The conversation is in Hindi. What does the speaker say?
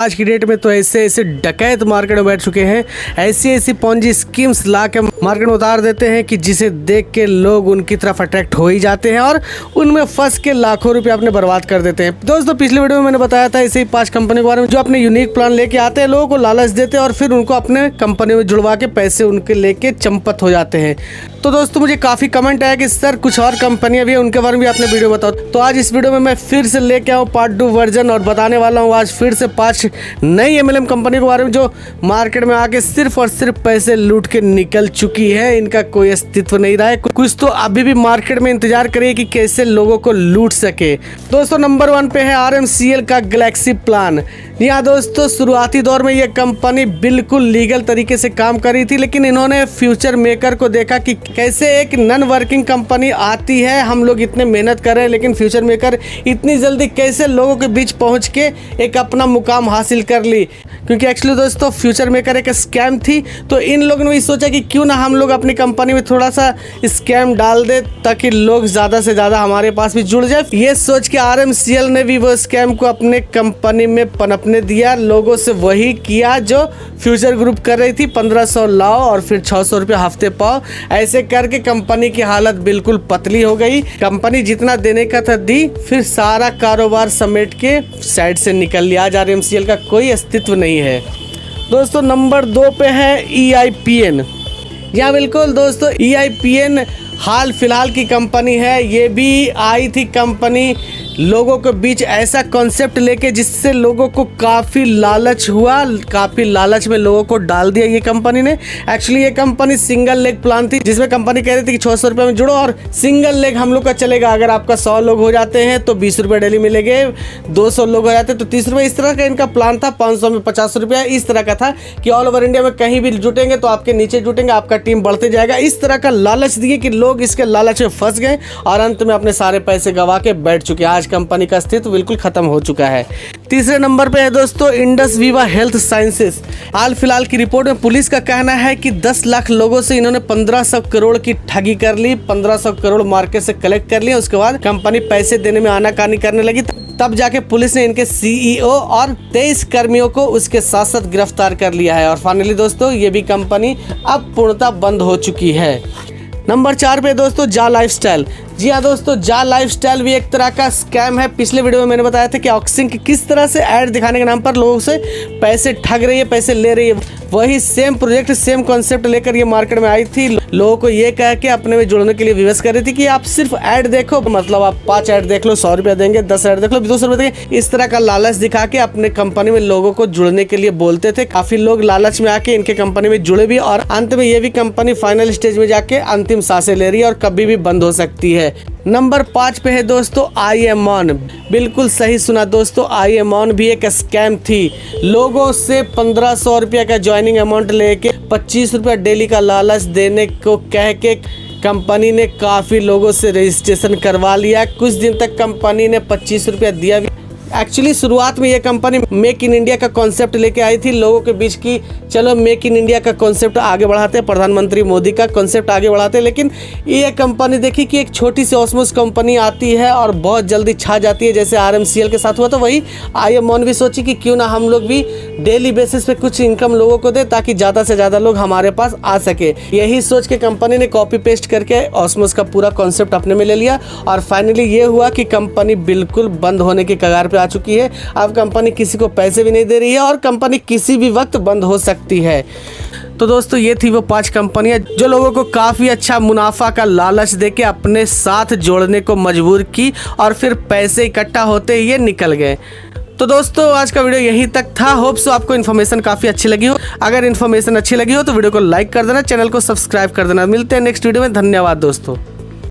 आज की डेट में तो ऐसे ऐसे डकैत मार्केट में बैठ चुके हैं, ऐसी ऐसी पॉन्जी स्कीम्स ला के मार्केट में उतार देते हैं कि जिसे देख के लोग उनकी तरफ अट्रैक्ट हो ही जाते हैं और उनमें फंस के लाखों रुपए अपने बर्बाद कर देते हैं। दोस्तों पिछले वीडियो में मैंने बताया था ऐसे ही 5 कंपनी के बारे में जो अपने यूनिक प्लान लेके आते हैं, लोगों को लालच देते हैं और फिर उनको अपने कंपनी में जुड़वा के पैसे उनके लेके चंपत हो जाते हैं। तो दोस्तों मुझे काफ़ी कमेंट आया कि सर कुछ और कंपनियां भी है, उनके बारे में भी आपने वीडियो बताओ। तो आज इस वीडियो में मैं फिर से लेके आऊँ पार्ट 2 वर्जन और बताने वाला हूँ आज फिर से 5 नई MLM कंपनी के बारे में जो मार्केट में आके सिर्फ और सिर्फ पैसे लूट के निकल चुकी है। इनका कोई अस्तित्व नहीं रहा है, कुछ तो अभी भी मार्केट में इंतजार करिए कि कैसे लोगों को लूट सके। दोस्तों नंबर 1 पे है RMCL का गैलेक्सी प्लान। यहाँ दोस्तों शुरुआती दौर में ये कंपनी बिल्कुल लीगल तरीके से काम कर रही थी, लेकिन इन्होंने फ्यूचर मेकर को देखा कि कैसे एक नॉन वर्किंग कंपनी आती है, हम लोग इतने मेहनत कर रहे हैं लेकिन फ्यूचर मेकर इतनी जल्दी कैसे लोगों के बीच पहुंच के एक अपना मुकाम हासिल कर ली। क्योंकि एक्चुअली दोस्तों फ्यूचर मेकर एक स्कैम थी, तो इन लोगों ने सोचा कि क्यों ना हम लोग अपनी कंपनी में थोड़ा सा स्कैम डाल दे ताकि लोग ज़्यादा से ज़्यादा हमारे पास भी जुड़ जाए। ये सोच के RMCL ने भी वो स्कैम को अपने कंपनी में पनपने दिया, लोगों से वही किया जो फ्यूचर ग्रुप कर रही थी, 1500 लाओ और फिर 600 रुपये हफ्ते पाओ। ऐसे करके कंपनी की हालत बिल्कुल पतली हो गई। कंपनी जितना देने का था दी, फिर सारा कारोबार समेट के साइड से निकल लिया। आज RMCL का कोई अस्तित्व नहीं है। दोस्तों नंबर 2 पे है EIPN। यहाँ बिल्कुल दोस्तों EIPN हाल फिलहाल की कंपनी है। ये भी आई थी कंपनी लोगों के बीच ऐसा कॉन्सेप्ट लेके जिससे लोगों को काफ़ी लालच हुआ, काफ़ी लालच में लोगों को डाल दिया ये कंपनी ने। एक्चुअली ये कंपनी सिंगल लेग प्लान थी, जिसमें कंपनी कह रही थी कि 600 रुपये में जुड़ो और सिंगल लेग हम लोग का चलेगा। अगर आपका 100 लोग हो जाते हैं तो 20 रुपये डेली मिलेंगे, 200 लोग हो जाते हैं तो 30 रुपये। इस तरह का इनका प्लान था। 500 में 50 रुपया इस तरह का था कि ऑल ओवर इंडिया में कहीं भी जुटेंगे तो आपके नीचे जुटेंगे, आपका टीम बढ़ते जाएगा। इस तरह का लालच दिए कि लोग इसके लालच में फंस गए और अंत में अपने सारे पैसे गवा के बैठ चुके हैं। कंपनी का अस्तित्व बिल्कुल खत्म हो चुका है। तीसरे नंबर पे है दोस्तों इंडस विवा हेल्थ साइंसेस। हाल फिलहाल की रिपोर्ट में पुलिस का कहना है कि 10 लाख लोगों से इन्होंने 1500 करोड़ की ठगी कर ली, 1500 करोड़ मार्केट से कलेक्ट कर लिया। उसके बाद कंपनी पैसे देने में आनाकानी करने लगी, तब जाके पुलिस ने इनके CEO और 23 कर्मियों को उसके साथ साथ गिरफ्तार कर लिया है। और फाइनली दोस्तों ये भी कंपनी अब पूर्णतः बंद हो चुकी है। नंबर 4 पे दोस्तों जा लाइफस्टाइल। जी हाँ दोस्तों, जा लाइफस्टाइल भी एक तरह का स्कैम है। पिछले वीडियो में मैंने बताया था कि ऑक्सिंग किस तरह से ऐड दिखाने के नाम पर लोगों से पैसे ठग रही है, पैसे ले रही है। वही सेम प्रोजेक्ट सेम कॉन्सेप्ट लेकर ये मार्केट में आई थी। लोगों को ये कह के अपने में जुड़ने के लिए विवश कर रही थी कि आप सिर्फ ऐड देखो, मतलब आप 5 ऐड देख लो 100 रुपया देंगे, 10 ऐड देख लो 200 रुपये देंगे। इस तरह का लालच दिखा के अपने कंपनी में लोगों को जुड़ने के लिए बोलते थे। काफी लोग लालच में आके इनके कंपनी में जुड़े भी और अंत में ये भी कंपनी फाइनल स्टेज में जाके अंतिम सांसें ले रही है और कभी भी बंद हो सकती है। नंबर 5 पे है दोस्तों IMON। बिल्कुल सही सुना दोस्तों, IMON भी एक स्कैम थी। लोगों से 1500 रुपया का ज्वाइनिंग अमाउंट लेके 25 रुपया डेली का लालच देने को कह के कंपनी ने काफ़ी लोगों से रजिस्ट्रेशन करवा लिया। कुछ दिन तक कंपनी ने 25 रुपया दिया भी। एक्चुअली शुरुआत में ये कंपनी मेक इन इंडिया का कॉन्सेप्ट लेके आई थी लोगों के बीच की, चलो मेक इन इंडिया का कॉन्सेप्ट आगे बढ़ाते हैं, प्रधानमंत्री मोदी का कॉन्सेप्ट आगे बढ़ाते हैं। लेकिन ये कंपनी देखी कि एक छोटी सी ऑस्मोस कंपनी आती है और बहुत जल्दी छा जाती है, जैसे RMCL के साथ हुआ। तो वही IMON भी सोची कि क्यों ना हम लोग भी डेली बेसिस पे कुछ इनकम लोगों को दे ताकि ज़्यादा से ज़्यादा लोग हमारे पास आ सके। यही सोच के कंपनी ने कॉपी पेस्ट करके ऑस्मोस का पूरा कॉन्सेप्ट अपने में ले लिया और फाइनली ये हुआ कि कंपनी बिल्कुल बंद होने की कगार पे आ चुकी है। अब कंपनी किसी को पैसे भी नहीं दे रही है और कंपनी किसी भी वक्त बंद हो सकती है। तो दोस्तों ये थी वो 5 कंपनियां जो लोगों को काफ़ी अच्छा मुनाफा का लालच देके अपने साथ जोड़ने को मजबूर की और फिर पैसे इकट्ठा होते ही ये निकल गए। तो दोस्तों आज का वीडियो यहीं तक था। होप सो आपको इन्फॉर्मेशन काफ़ी अच्छी लगी हो। अगर इन्फॉर्मेशन अच्छी लगी हो तो वीडियो को लाइक कर देना, चैनल को सब्सक्राइब कर देना। मिलते हैं नेक्स्ट वीडियो में। धन्यवाद दोस्तों।